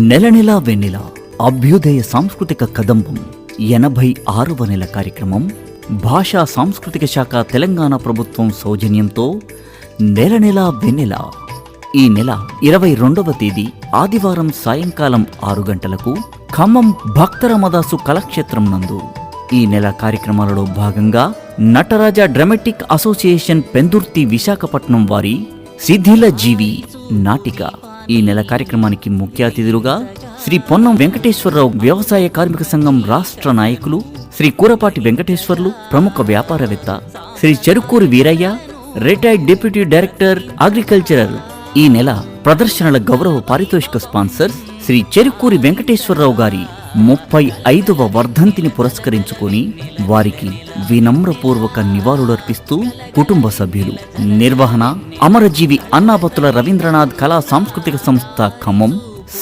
నెల నెలా వెన్నెల అభ్యుదయ సాంస్కృతిక కదంబం 86వ నెల కార్యక్రమం భాషా సాంస్కృతిక శాఖ తెలంగాణ ప్రభుత్వం సౌజన్యంతో నెల నెలా వెన్నెల ఈ నెల 22వ తేదీ ఆదివారం సాయంకాలం 6 గంటలకు ఖమ్మం భక్తరామదాసు కళాక్షేత్రం నందు ఈ నెల కార్యక్రమాలలో భాగంగా నటరాజ డ్రామాటిక్ అసోసియేషన్ పెందుర్తి విశాఖపట్నం వారి శిథిల జీవి నాటిక ఈ నెల కార్యక్రమానికి ముఖ్య అతిథులుగా శ్రీ పొన్నం వెంకటేశ్వరరావు వ్యవసాయ కార్మిక సంఘం రాష్ట్ర నాయకులు, శ్రీ కూరపాటి వెంకటేశ్వర్లు ప్రముఖ వ్యాపారవేత్త, Shri Cherukuri Veerayya retired deputy director agricultural. ఈ నెల ప్రదర్శనల గౌరవ పారితోషిక స్పాన్సర్ శ్రీ చెరుకూరి వెంకటేశ్వరరావు గారి 35వ వర్ధంతిని పురస్కరించుకొని వారికి వినమ్రపూర్వక నివాళులర్పిస్తూ కుటుంబ సభ్యులు. నిర్వహణ అమరజీవి అన్నాబత్తుల రవీంద్రనాథ్ కళా సాంస్కృతిక సంస్థ ఖమ్మం.